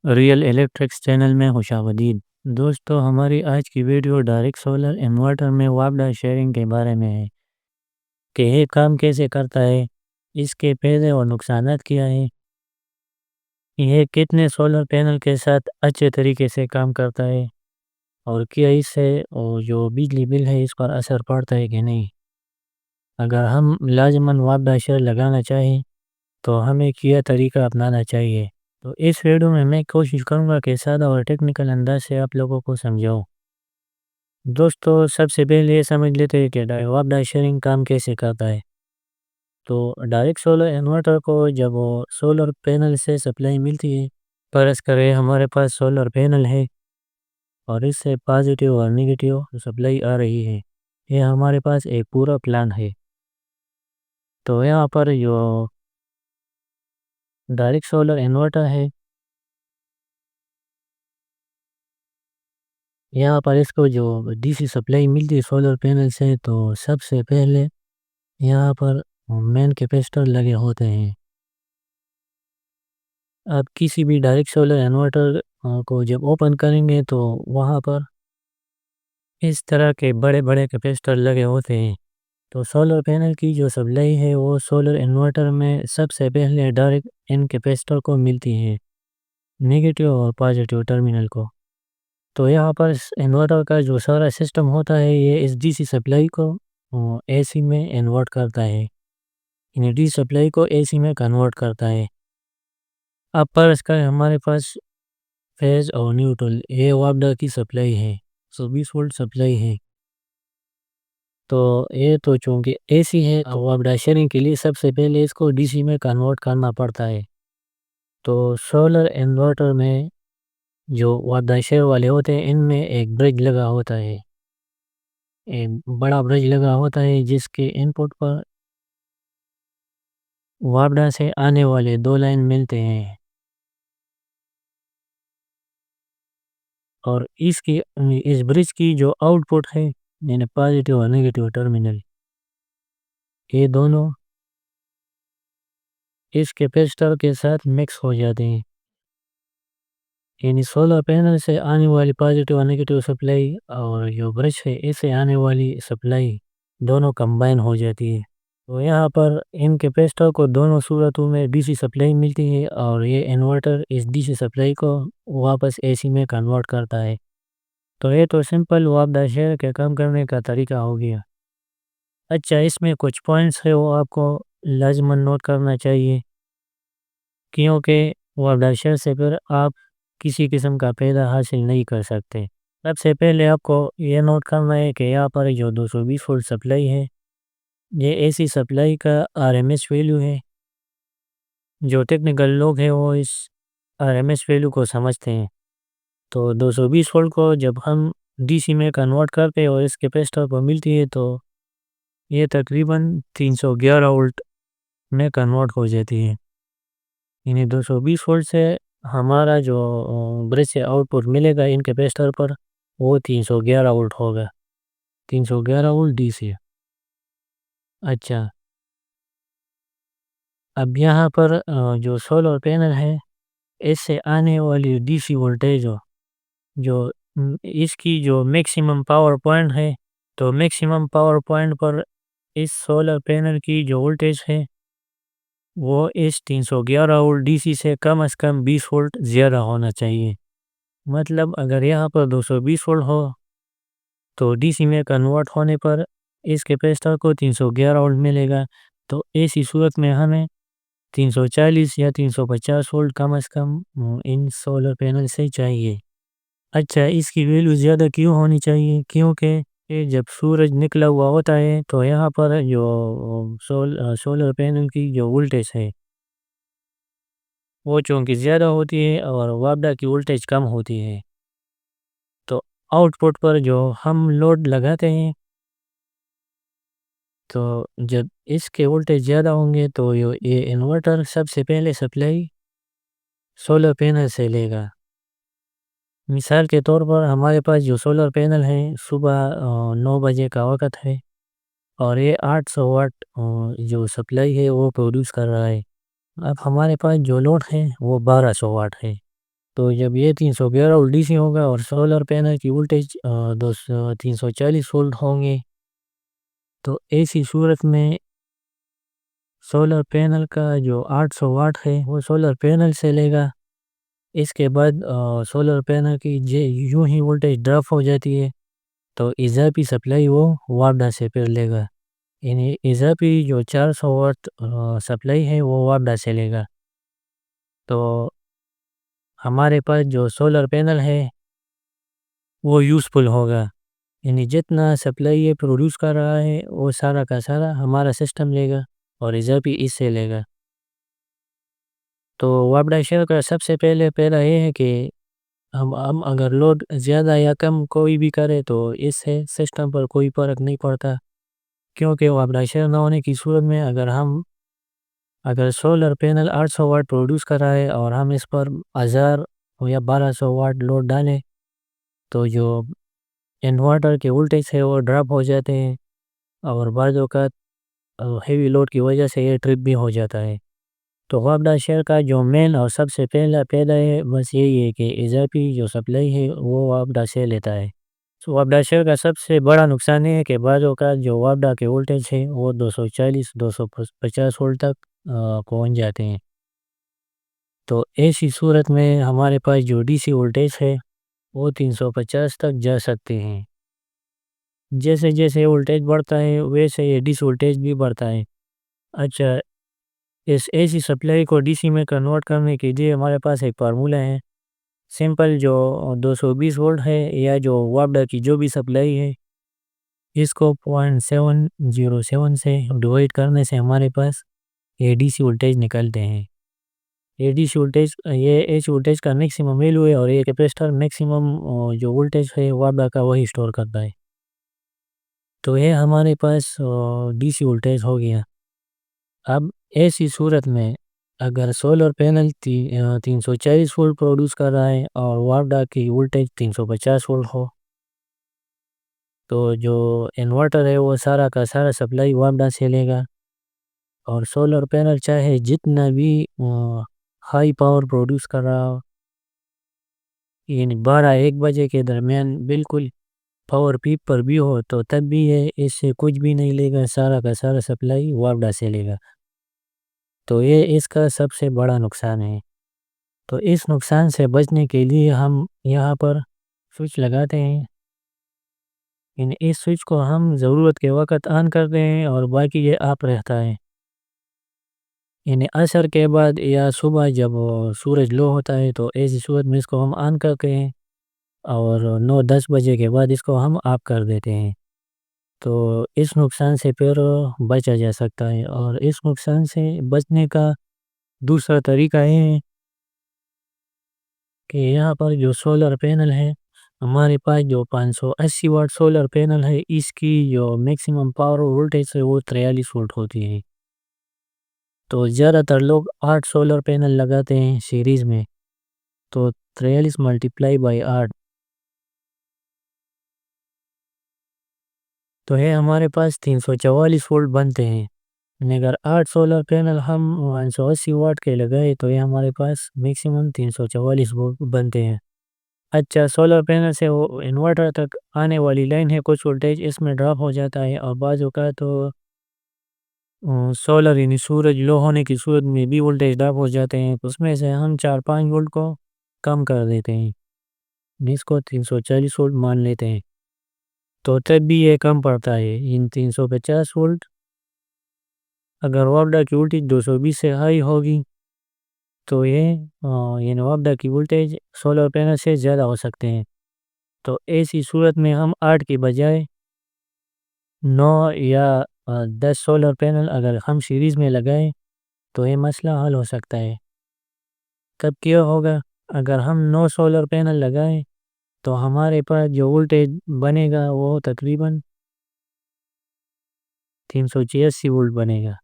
Real electrics channel میں خوش آمدید دوستو، ہماری آج کی ویڈیو ڈائریکٹ سولر انورٹر میں وابڈا شیئرنگ کے بارے میں ہے کہ یہ کام کیسے کرتا ہے، اس کے فائدے اور نقصانات کیا ہیں، یہ کتنے سولر پینل کے ساتھ اچھے طریقے سے کام کرتا ہے، اور کیا اس سے جو بجلی بل ہے اس پر اثر پڑتا ہے کہ نہیں۔ اگر ہم لازماً وابڈا شیئر لگانا چاہیں تو ہمیں کیا طریقہ اپنانا چاہیے۔ تو اس ویڈیو میں میں کوشش کروں گا کہ سادہ اور ٹیکنیکل انداز سے آپ لوگوں کو سمجھاؤں۔ دوستو، سب سے پہلے یہ سمجھ لیتے ہیں کہ وابڈا شیئرنگ کام کیسے کرتا ہے۔ تو ڈائریکٹ سولر انورٹر کو جب سولر پینل سے سپلائی ملتی ہے، فرض کرے ہمارے پاس سولر پینل ہے اور اس سے پازیٹیو اور نیگیٹیو سپلائی آ رہی ہے، یہ ہمارے پاس ایک پورا پلان ہے۔ تو یہاں پر جو ڈائریکٹ سولر انورٹر ہے، یہاں پر اس کو جو ڈی سی سپلائی ملتی ہے سولر پینل سے، تو سب سے پہلے یہاں پر مین کیپیسٹر لگے ہوتے ہیں۔ آپ کسی بھی ڈائریکٹ سولر انورٹر کو جب اوپن کریں گے تو وہاں پر اس طرح کے بڑے بڑے کیپیسٹر لگے ہوتے ہیں۔ تو سولر پینل کی جو سپلائی ہے وہ سولر انورٹر میں سب سے پہلے ڈائریکٹ ان کیپیسٹر کو ملتی ہے، نیگیٹیو اور پازیٹیو ٹرمینل کو۔ تو یہاں پر انورٹر کا جو سارا سسٹم ہوتا ہے یہ اس ڈی سی سپلائی کو اے سی میں انورٹ کرتا ہے، یعنی ڈی سپلائی کو اے سی میں کنورٹ کرتا ہے۔ اب فرض کریں ہمارے پاس فیز اور نیوٹرل یہ وابڈا کی سپلائی ہے، 120 وولٹ سپلائی ہے۔ تو یہ تو چونکہ اے سی ہے، وابڈا شیئرنگ کے لیے سب سے پہلے اس کو ڈی سی میں کنورٹ کرنا پڑتا ہے۔ تو سولر انورٹر میں جو وابڈا شیئر والے ہوتے ہیں ان میں ایک برج لگا ہوتا ہے، ایک بڑا برج لگا ہوتا ہے جس کے ان پٹ پر وابڈا سے آنے والے دو لائن ملتے ہیں، اور اس برج کی جو آؤٹ پٹ ہے، یعنی پازیٹیو اور نیگیٹیو ٹرمینل، یہ دونوں اس کیپیسٹر کے ساتھ مکس ہو جاتے ہیں، یعنی سولر پینل سے آنے والی پازیٹیو اور نیگیٹیو سپلائی اور جو برج ہے اس سے آنے والی سپلائی دونوں کمبائن ہو جاتی ہے۔ تو یہاں پر ان کیپیسٹر کو دونوں صورتوں میں ڈی سی سپلائی ملتی ہے اور یہ انورٹر اس ڈی سی سپلائی کو واپس اے سی میں کنورٹ کرتا ہے۔ تو یہ تو سمپل وابڈا شیئر کے کام کرنے کا طریقہ ہو گیا۔ اچھا، اس میں کچھ پوائنٹس ہے وہ آپ کو لازماً نوٹ کرنا چاہیے، کیونکہ وابڈا شیئر سے پھر آپ کسی قسم کا فائدہ حاصل نہیں کر سکتے۔ سب سے پہلے آپ کو یہ نوٹ کرنا ہے کہ یہاں پر جو 220 وولٹ سپلائی ہے یہ اے سی سپلائی کا آر ایم ایس ویلیو ہے۔ جو ٹیکنیکل لوگ ہیں وہ اس آر ایم ایس ویلیو کو سمجھتے ہیں۔ تو 220 وولٹ کو جب ہم ڈی سی میں کنورٹ کرتے ہیں اور اس کیپیسٹر پر ملتی ہے تو یہ تقریباً 311 وولٹ میں کنورٹ ہو جاتی ہے، یعنی 220 وولٹ سے ہمارا جو برج سے آؤٹ پٹ ملے گا ان کیپیسٹر پر وہ 311 وولٹ ہوگا، 311 وولٹ ڈی سی۔ اچھا، اب یہاں پر جو سولر پینل ہے اس سے آنے والی ڈی سی وولٹیج جو اس کی جو میکسیمم پاور پوائنٹ ہے، تو میکسیمم پاور پوائنٹ پر اس سولر پینل کی جو وولٹیج ہے وہ اس 311 وولٹ ڈی سی سے کم از کم 20 وولٹ زیادہ ہونا چاہیے۔ مطلب اگر یہاں پر 220 وولٹ ہو تو ڈی سی میں کنورٹ ہونے پر اس کیپیسٹر کو 311 وولٹ ملے گا، تو ایسی صورت میں ہمیں 340 یا 350 وولٹ کم از کم ان سولر پینل سے چاہیے۔ اچھا، اس کی ویلیو زیادہ کیوں ہونی چاہیے؟ کیونکہ جب سورج نکلا ہوا ہوتا ہے تو یہاں پر جو سولر پینل کی جو وولٹیج ہے وہ چونکہ زیادہ ہوتی ہے اور وابڈا کی وولٹیج کم ہوتی ہے، تو آؤٹ پٹ پر جو ہم لوڈ لگاتے ہیں تو جب اس کے وولٹیج زیادہ ہوں گے تو یہ انورٹر سب سے پہلے سپلائی سولر پینل سے لے گا۔ مثال کے طور پر ہمارے پاس جو سولر پینل ہے صبح 9 بجے کا وقت ہے اور یہ 800 واٹ جو سپلائی ہے وہ پروڈیوس کر رہا ہے۔ اب ہمارے پاس جو لوڈ ہے وہ 1200 واٹ ہے، تو جب یہ 311 وولٹ ڈی سی ہوگا اور سولر پینل کی وولٹیج 340 وولٹ ہوں گے، تو ایسی صورت میں سولر پینل کا جو 800 واٹ ہے وہ سولر پینل سے لے گا۔ اس کے بعد سولر پینل کی یوں ہی وولٹیج ڈراپ ہو جاتی ہے تو اضافی سپلائی وہ وابڈا سے پھر لے گا، یعنی اضافی جو 400 واٹ سپلائی ہے وہ وابڈا سے لے گا۔ تو ہمارے پاس جو سولر پینل ہے وہ یوزفل ہوگا، یعنی جتنا سپلائی یہ پروڈیوس کر رہا ہے وہ سارا کا سارا ہمارا سسٹم لے گا اور اضافی اس سے لے گا۔ تو وابڈا شیئر کا سب سے پہلا یہ ہے کہ ہم اگر لوڈ زیادہ یا کم کوئی بھی کرے تو اس سے سسٹم پر کوئی فرق نہیں پڑتا، کیونکہ وابڈا شیئر نہ ہونے کی صورت میں اگر سولر پینل 800 واٹ پروڈیوس کر رہا ہے اور ہم اس پر 1000 یا 1200 واٹ لوڈ ڈالیں تو جو انورٹر کے وولٹیج ہے وہ ڈراپ ہو جاتے ہیں اور بعض اوقات ہیوی لوڈ کی وجہ سے یہ ٹرپ بھی ہو جاتا ہے۔ تو وابڈا شیئر کا جو مین اور سب سے پہلا ہے بس یہی ہے کہ اضافی جو سپلائی ہے وہ وابڈا سے لیتا ہے۔ تو وابڈا شیئر کا سب سے بڑا نقصان یہ ہے کہ بعض اوقات جو وابڈا کے وولٹیج ہے وہ 240-250 وولٹ تک پہنچ جاتے ہیں۔ تو ایسی صورت میں ہمارے پاس جو ڈی سی وولٹیج ہے وہ 350 تک جا سکتے ہیں۔ جیسے جیسے وولٹیج بڑھتا ہے ویسے یہ ڈی سی وولٹیج بھی بڑھتا ہے۔ اچھا، اس اے سی سپلائی کو ڈی سی میں کنورٹ کرنے کے لیے ہمارے پاس ایک فارمولا ہے سمپل، جو 220 وولٹ ہے یا جو وابڈا کی جو بھی سپلائی ہے اس کو 0.707 سے ڈیوائڈ کرنے سے ہمارے پاس اے ڈی سی وولٹیج نکلتے ہیں۔ اے ڈی سی وولٹیج یہ اے سی وولٹیج کا میکسیمم ویلیو ہے اور یہ کیپیسٹر میکسیمم جو وولٹیج ہے وابڈا کا وہی سٹور کرتا ہے۔ تو یہ ہمارے پاس ڈی سی وولٹیج ہو گیا۔ اب ایسی صورت میں اگر سولر پینل 340 وولٹ پروڈیوس کر رہا ہے اور وابڈا کی وولٹیج 350 وولٹ ہو تو جو انورٹر ہے وہ سارا کا سارا سپلائی وابڈا سے لے گا، اور سولر پینل چاہے جتنا بھی ہائی پاور پروڈیوس کر رہا ہو، یعنی 12-1 بجے کے درمیان بالکل پاور پیک پر بھی ہو تو تب بھی ہے اس سے کچھ بھی نہیں لے گا، سارا کا سارا سپلائی وابڈا سے لے گا۔ تو یہ اس کا سب سے بڑا نقصان ہے۔ تو اس نقصان سے بچنے کے لیے ہم یہاں پر سوئچ لگاتے ہیں، یعنی اس سوئچ کو ہم ضرورت کے وقت آن کرتے ہیں اور باقی یہ آف رہتا ہے، یعنی عصر کے بعد یا صبح جب سورج لو ہوتا ہے تو ایسی صورت میں اس کو ہم آن کرتے ہیں اور 9-10 بجے کے بعد اس کو ہم آف کر دیتے ہیں۔ تو اس نقصان سے پھر بچا جا سکتا ہے، اور اس نقصان سے بچنے کا دوسرا طریقہ یہ ہے کہ یہاں پر جو سولر پینل ہے ہمارے پاس جو 580 واٹ سولر پینل ہے اس کی جو میکسیمم پاور وولٹیج ہے وہ 43 وولٹ ہوتی ہے۔ تو زیادہ تر لوگ 8 سولر پینل لگاتے ہیں سیریز میں، تو 43 ملٹیپلائی بائی 8 تو ہے ہمارے پاس 344 وولٹ بنتے ہیں۔ یعنی اگر 8 سولر پینل ہم 580 واٹ کے لگائے تو یہ ہمارے پاس میکسیمم 344 وولٹ بنتے ہیں۔ اچھا، سولر پینل سے وہ انورٹر تک آنے والی لائن ہے، کچھ وولٹیج اس میں ڈراپ ہو جاتا ہے، اور بعض اوقات تو سولر یعنی سورج لو ہونے کی صورت میں بھی وولٹیج ڈراپ ہو جاتے ہیں، اس میں سے ہم 4-5 وولٹ کو کم کر دیتے ہیں، جس کو 340 وولٹ مان لیتے ہیں، تو تب بھی یہ کم پڑتا ہے۔ ان 350 وولٹ اگر وابڈا کی وولٹیج 220 سے ہائی ہوگی تو یہ وابڈا کی وولٹیج سولر پینل سے زیادہ ہو سکتے ہیں۔ تو ایسی صورت میں ہم 8 کی بجائے 9 یا 10 سولر پینل اگر ہم سیریز میں لگائیں تو یہ مسئلہ حل ہو سکتا ہے۔ تب کیا ہوگا؟ اگر ہم 9 سولر پینل لگائیں تو ہمارے پاس جو وولٹیج بنے گا وہ تقریباً 386 وولٹ بنے گا،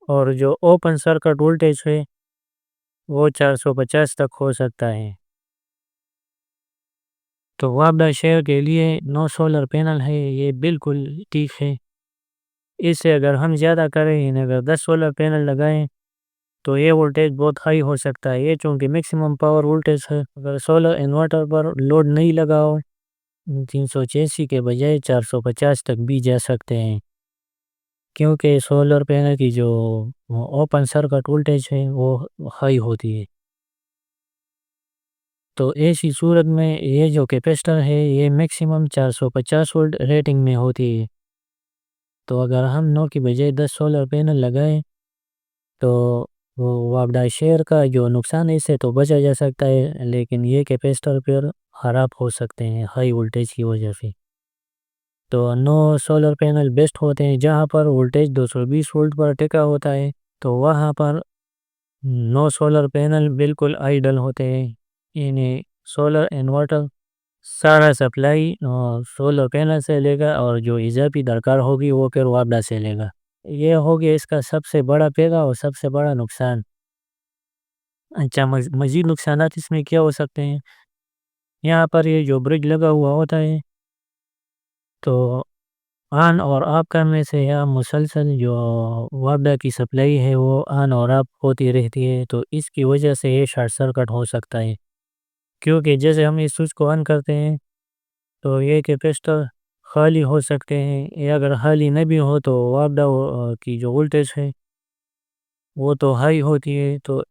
اور جو اوپن سرکٹ وولٹیج ہے وہ 450 تک ہو سکتا ہے۔ تو وابڈا شیئر کے لیے 9 سولر پینل ہے یہ بالکل ٹھیک ہے۔ اس سے اگر ہم زیادہ کریں، اگر 10 سولر پینل لگائیں تو یہ وولٹیج بہت ہائی ہو سکتا ہے، یہ چونکہ میکسیمم پاور وولٹیج ہے۔ اگر سولر انورٹر پر لوڈ نہیں لگاؤ 386 کے بجائے 450 تک بھی جا سکتے ہیں، کیونکہ سولر پینل کی جو اوپن سرکٹ وولٹیج ہے وہ ہائی ہوتی ہے۔ تو ایسی صورت میں یہ جو کیپیسٹر ہے یہ میکسیمم 450 وولٹ ریٹنگ میں ہوتی ہے۔ تو اگر ہم 9 کی بجائے 10 سولر پینل لگائیں تو وہ وابڈا شیئر کا جو نقصان ہے اس سے تو بچا جا سکتا ہے، لیکن یہ کیپیسٹر پھر خراب ہو سکتے ہیں ہائی وولٹیج کی وجہ سے۔ تو 9 سولر پینل بیسٹ ہوتے ہیں، جہاں پر وولٹیج 220 وولٹ پر ٹکا ہوتا ہے تو وہاں پر 9 سولر پینل بالکل آئیڈل ہوتے ہیں۔ انہیں سولر انورٹر سارا سپلائی سولر پینل سے لے گا اور جو اضافی درکار ہوگی وہ پھر وابڈا سے لے گا۔ یہ ہوگی اس کا سب سے بڑا پیغام اور سب سے بڑا نقصان۔ اچھا، مزید نقصانات اس میں کیا ہو سکتے ہیں؟ یہاں پر یہ جو برج لگا ہوا ہوتا ہے تو آن اور آف کرنے سے یا مسلسل جو وابڈا کی سپلائی ہے وہ آن اور آف ہوتی رہتی ہے، تو اس کی وجہ سے یہ شارٹ سرکٹ ہو سکتا ہے، کیونکہ جیسے ہم اس سوئچ کو آن کرتے ہیں تو یہ کیپیسٹر خالی ہو سکتے ہیں، یا اگر خالی نہ بھی ہو تو وابڈا کی جو وولٹیج ہے وہ تو ہائی ہوتی ہے، تو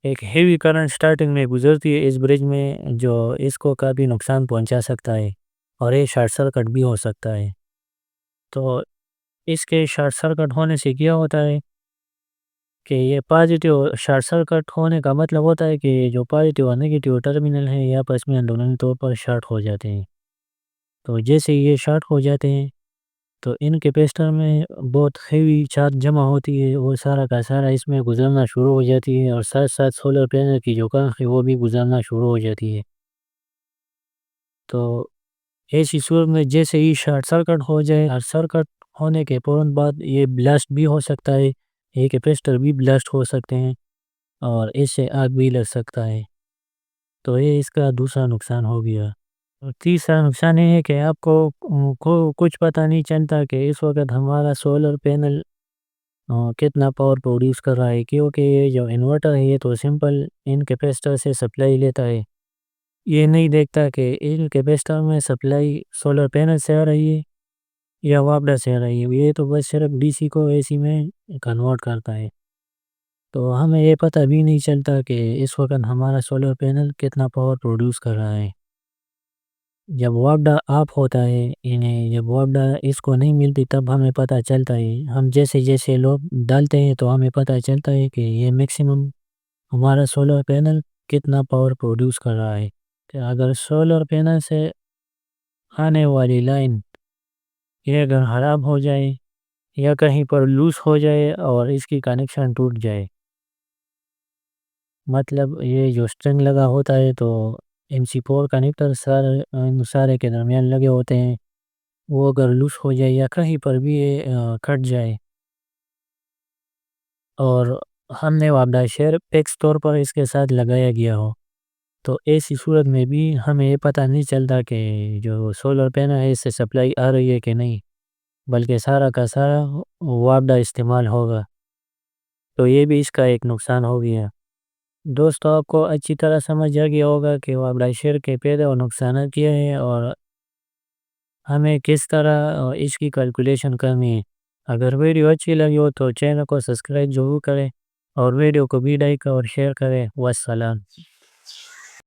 ایک ہیوی کرنٹ سٹارٹنگ میں گزرتی ہے اس برج میں جو اس کو کافی نقصان پہنچا سکتا ہے، اور یہ شارٹ سرکٹ بھی ہو سکتا ہے۔ تو اس کے شارٹ سرکٹ ہونے سے کیا ہوتا ہے کہ یہ پازیٹیو شارٹ سرکٹ ہونے کا مطلب ہوتا ہے کہ جو پازیٹیو اور نیگیٹیو ٹرمینل ہیں یا آپس میں اندرونی طور پر شارٹ ہو جاتے ہیں۔ تو جیسے یہ شارٹ ہو جاتے ہیں تو ان کیپیسٹر میں بہت ہیوی چارج جمع ہوتی ہے، وہ سارا کا سارا اس میں گزرنا شروع ہو جاتی ہے، اور ساتھ ساتھ سولر پینل کی جو کرنٹ ہے وہ بھی گزرنا شروع ہو جاتی ہے۔ تو ایسی صورت میں جیسے ہی شارٹ سرکٹ ہو جائے، شارٹ سرکٹ ہونے کے فوراً بعد یہ بلاسٹ بھی ہو سکتا ہے، یہ کیپیسٹر بھی بلاسٹ ہو سکتے ہیں اور اس سے آگ بھی لگ سکتا ہے۔ تو یہ اس کا دوسرا نقصان ہو گیا۔ اور تیسرا نقصان یہ ہے کہ آپ کو کچھ پتہ نہیں چلتا کہ اس وقت ہمارا سولر پینل کتنا پاور پروڈیوس کر رہا ہے، کیونکہ یہ جو انورٹر ہے یہ تو سمپل ان کیپیسٹر سے سپلائی لیتا ہے، یہ نہیں دیکھتا کہ ان کیپیسٹر میں سپلائی سولر پینل سے آ رہی ہے یا وابڈا سے آ رہی ہے، یہ تو بس صرف ڈی سی کو اے سی میں کنورٹ کرتا ہے۔ تو ہمیں یہ پتہ بھی نہیں چلتا کہ اس وقت ہمارا سولر پینل کتنا پاور پروڈیوس کر رہا ہے۔ جب وابڈا آف ہوتا ہے، جب وابڈا اس کو نہیں ملتی تب ہمیں پتہ چلتا ہے، ہم جیسے جیسے لوگ ڈالتے ہیں تو ہمیں پتہ چلتا ہے کہ یہ میکسیمم ہمارا سولر پینل کتنا پاور پروڈیوس کر رہا ہے۔ کہ اگر سولر پینل سے آنے والی لائن یہ اگر خراب ہو جائے یا کہیں پر لوز ہو جائے اور اس کی کنیکشن ٹوٹ جائے، مطلب یہ جو سٹرنگ لگا ہوتا ہے تو MC4 کنیکٹر سارے کے درمیان لگے ہوتے ہیں، وہ اگر لوز ہو جائے یا کہیں پر بھی یہ کٹ جائے اور ہم نے وابڈا شیئر پیکس طور پر اس کے ساتھ لگایا گیا ہو، تو ایسی صورت میں بھی ہمیں یہ پتہ نہیں چلتا کہ جو سولر پینل ہے اس سے سپلائی آ رہی ہے کہ نہیں، بلکہ سارا کا سارا وابڈا استعمال ہوگا، تو یہ بھی اس کا ایک نقصان ہو گیا۔ دوستو، آپ کو اچھی طرح سمجھ آ گیا ہوگا کہ وابڈا شیئر کے فائدے اور نقصانات کیا ہیں اور ہمیں کس طرح اس کی کیلکولیشن کرنی ہے۔ اگر ویڈیو اچھی لگی ہو تو چینل کو سبسکرائب ضرور کریں اور ویڈیو کو بھی لائک اور شیئر کریں۔ والسلام۔